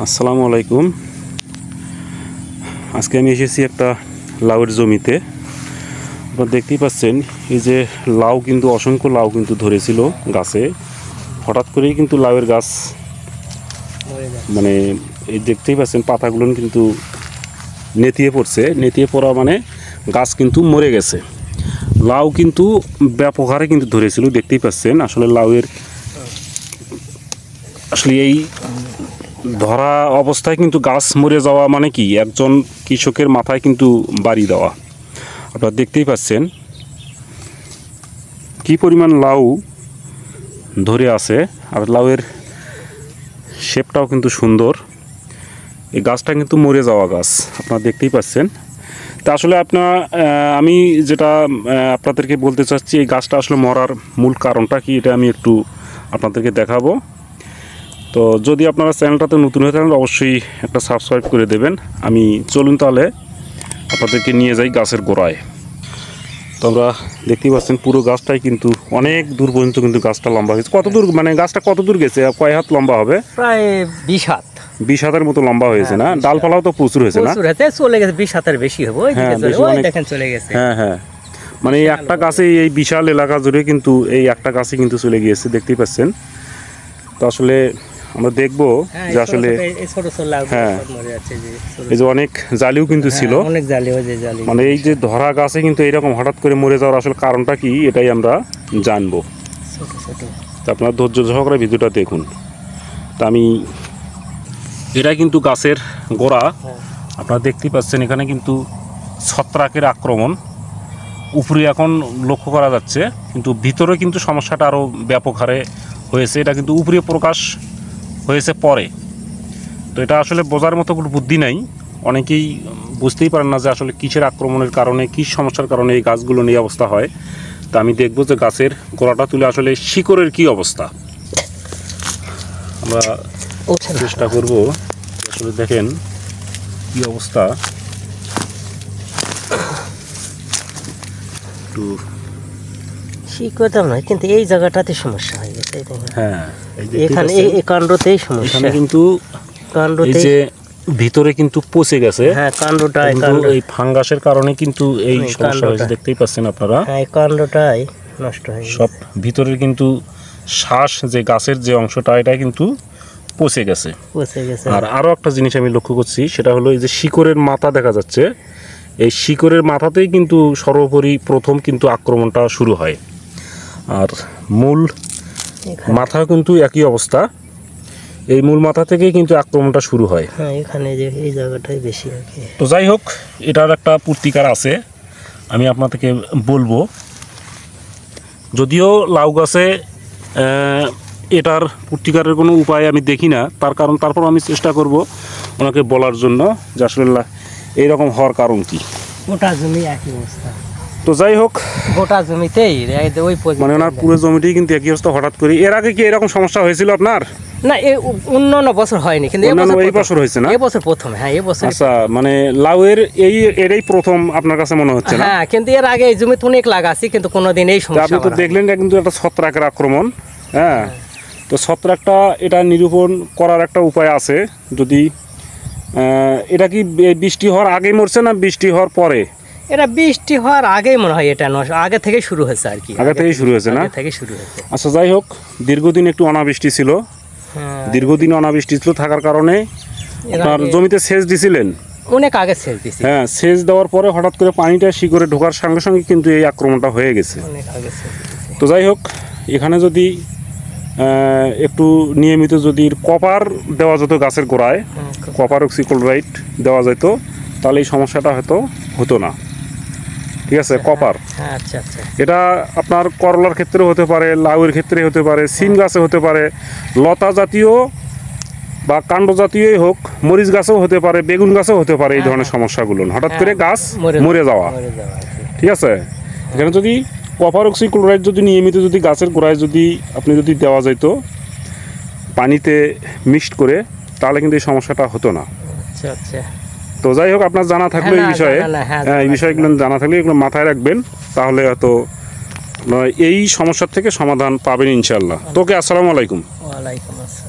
আসসালামু আলাইকুম। আজকে আমি এসেছি একটা লাউয়ের জমিতে। আপনারা দেখতেই পাচ্ছেন এই যে লাউ, কিন্তু অসংখ্য লাউ কিন্তু ধরেছিল গাছে। হঠাৎ করেই কিন্তু লাউয়ের গাছ মানে এই দেখতেই পাচ্ছেন পাতাগুলো কিন্তু নেতিয়ে পড়ছে। নেতিয়ে পড়া মানে গাছ কিন্তু মরে গেছে। লাউ কিন্তু ব্যাপক হারে কিন্তু ধরেছিল, দেখতেই পাচ্ছেন। আসলে লাউয়ের আসলে এই ধরা অবস্থায় কিন্তু গাছ মরে যাওয়া মানে কি একজন কৃষকের মাথায় কিন্তু বাড়ি দেওয়া। আপনারা দেখতেই পাচ্ছেন কি পরিমাণ লাউ ধরে আছে, আর লাউয়ের শেপটাও কিন্তু সুন্দর। এই গাছটা কিন্তু মরে যাওয়া গাছ, আপনারা দেখতেই পাচ্ছেন। তা আসলে আমি যেটা আপনাদেরকে বলতে চাচ্ছি, এই গাছটা আসলে মরার মূল কারণটা কি এটা আমি একটু আপনাদেরকে দেখাবো। তো যদি আপনারা চ্যানেলটাতে নতুন হয়ে থাকেন অবশ্যই একটা সাবস্ক্রাইব করে দেবেন। আমি চলুন তাহলে আপনাদেরকে নিয়ে যাই গাছের গোড়ায়। তো আমরা দেখতেই পাচ্ছেন পুরো গাছটাই কিন্তু অনেক দূর পর্যন্ত কিন্তু গাছটা লম্বা হয়েছে। কত দূর মানে গাছটা কত দূর গেছে, কয় হাত লম্বা হবে? প্রায় 20 হাত। 20 হাতের মতো লম্বা হয়েছে না? ডালপালাও তো প্রচুর হয়েছে না? চলে গেছে 20 হাতের বেশি হবে। দেখেন চলে গেছে। হ্যাঁ, মানে এই একটা গাছে এই বিশাল এলাকা জুড়ে কিন্তু এই একটা গাছে কিন্তু চলে গিয়েছে, দেখতেই পাচ্ছেন। তো আসলে আমরা দেখবো যে আসলে এই যে অনেক জালিও কিন্তু ছিল, অনেক জালি, মানে এই যে ধরা গাছে কিন্তু এইরকম হঠাৎ করে মরে যাওয়ার আসলে কারণটা কি এটাই আমরা জানবো। তো আপনারা ধৈর্য সহকারে ভিডিওটা দেখুন। তা আমি এটা কিন্তু গাছের গোড়া, আপনারা দেখতেই পাচ্ছেন। এখানে কিন্তু ছত্রাকের আক্রমণ উপরে এখন লক্ষ্য করা যাচ্ছে, কিন্তু ভিতরে কিন্তু সমস্যাটা আরও ব্যাপক হারে হয়েছে। এটা কিন্তু উপরে প্রকাশ হয়েছে পরে। তো এটা আসলে বোঝার মতো কোনো বুদ্ধি নাই, অনেকেই বুঝতেই পারেন না যে আসলে কিসের আক্রমণের কারণে, কী সমস্যার কারণে এই গাছগুলো নিয়ে অবস্থা হয়। তা আমি দেখবো যে গাছের গোড়াটা তুলে আসলে শিকড়ের কি অবস্থা আমরা চেষ্টা করব। আসলে দেখেন কি অবস্থা, একটু শিকড়টা নয় কিন্তু এই জায়গাটাতে সমস্যা হয়ে গেছে। হ্যাঁ, এখানে এই কাণ্ডতেই সমস্যা, এখানে কিন্তু কাণ্ডতে যে ভিতরে কিন্তু পচে গেছে। হ্যাঁ, কাণ্ডটা এই ফাঙ্গাসের কারণে কিন্তু এই সমস্যা হয়েছে, দেখতেই পাচ্ছেন আপনারা। হ্যাঁ, এই কাণ্ডটাই নষ্ট হয়ে গেছে। সব ভিতরের কিন্তু শ্বাস যে গাছের যে অংশটা এটা কিন্তু পচে গেছে। আর আরও একটা জিনিস আমি লক্ষ্য করছি, সেটা হলো এই যে শিকড়ের মাথা দেখা যাচ্ছে। এই শিকড়ের মাথাতেই কিন্তু সর্বোপরি প্রথম কিন্তু আক্রমণটা শুরু হয়, আর মূল মাথা কিন্তু একই অবস্থা। এই মূল মাথা থেকেই কিন্তু আক্রমণটা শুরু হয়। হ্যাঁ, এখানে যে এই জায়গাটাই বেশি। তো যাই হোক, এটার একটা প্রতিকার আছে, আমি আপনাদেরকে বলবো। যদিও লাউ গাছে এটার প্রতিকারের কোনো উপায় আমি দেখি না, তার কারণ তারপর আমি চেষ্টা করব ওনাকে বলার জন্য যে আসলে এইরকম হওয়ার কারণ কি। গোটা জমি একই অবস্থা। তো যাই হোক, গোটা জমিতেই ওই মানে ওনার পুরো জমিটাই কিন্তু একই অবস্থা হঠাৎ করে। এর আগে কি এরকম সমস্যা হয়েছিল আপনার? না, অন্যান্য বছর হয়নি, কিন্তু এই বছর হয়েছে না? এই বছর প্রথম। হ্যাঁ, এই বছর। আচ্ছা, মানে লাউয়ের এটাই প্রথম আপনার কাছে মনে হচ্ছে না? হ্যাঁ, কিন্তু এর আগে এই জমিতে অনেক লাগাছি, কিন্তু কোনোদিন এই সমস্যা। আপনি তো দেখলেন এটা কিন্তু একটা ছত্রাকের আক্রমণ। হ্যাঁ, তো ছত্রাকটা এটা নিরূপণ করার একটা উপায় আছে। যদি এটা কি বৃষ্টি হওয়ার আগেই মরছে না বৃষ্টি হওয়ার পরে? এটা বৃষ্টি হওয়ার আগেই মনে হয়, এটা আগে থেকে শুরু হয়েছে আর কি। আগে থেকেই শুরু হয়েছে না? আগে থেকে শুরু হয়েছে। আচ্ছা, যাই হোক, দীর্ঘদিন একটু অনাবৃষ্টি ছিল। দীর্ঘদিন অনাবৃষ্টি ছিল থাকার কারণে আপনার জমিতে সেচ দিছিলেন? অনেক আগে সেচ দিছি। হ্যাঁ, সেচ দেওয়ার পরে হঠাৎ করে পানিটা শিকড়ে ঢোকার সঙ্গে সঙ্গে কিন্তু এই আক্রমণটা হয়ে গেছে। অনেক আগে সেচ দিছি। তো যাই হোক, এখানে যদি একটু নিয়মিত যদি কপার দেওয়া যেত গাছের গোড়ায়, কপার অক্সিক্লোরাইড দেওয়া যেত, তাহলে এই সমস্যাটা হয়তো হতো না। ঠিক আছে, কপার। আচ্ছা আচ্ছা। এটা আপনার করলার ক্ষেত্রে হতে পারে, লাউয়ের ক্ষেত্রে হতে পারে, সিম গাছে হতে পারে, লতা জাতীয় বা কাণ্ড জাতীয়ই হোক, মরিচ গাছেও হতে পারে, বেগুন গাছেও হতে পারে। এই ধরনের সমস্যাগুলো হঠাৎ করে গাছ মরে যাওয়া। ঠিক আছে, এখানে যদি কপার অক্সিক্লোরাইড যদি নিয়মিত যদি গাছের গোড়ায় যদি আপনি যদি দেওয়া যেত পানিতে মিক্সড করে, তাহলে কিন্তু এই সমস্যাটা হতো না। আচ্ছা আচ্ছা। তো যাই হোক, আপনার জানা থাকলে এই বিষয়ে, এই বিষয়গুলো জানা থাকলে এগুলো মাথায় রাখবেন, তাহলে হয়তো এই সমস্যার থেকে সমাধান পাবেন ইনশাআল্লাহ। তোকে আসসালামু আলাইকুম। ওয়ালাইকুম আসসালাম।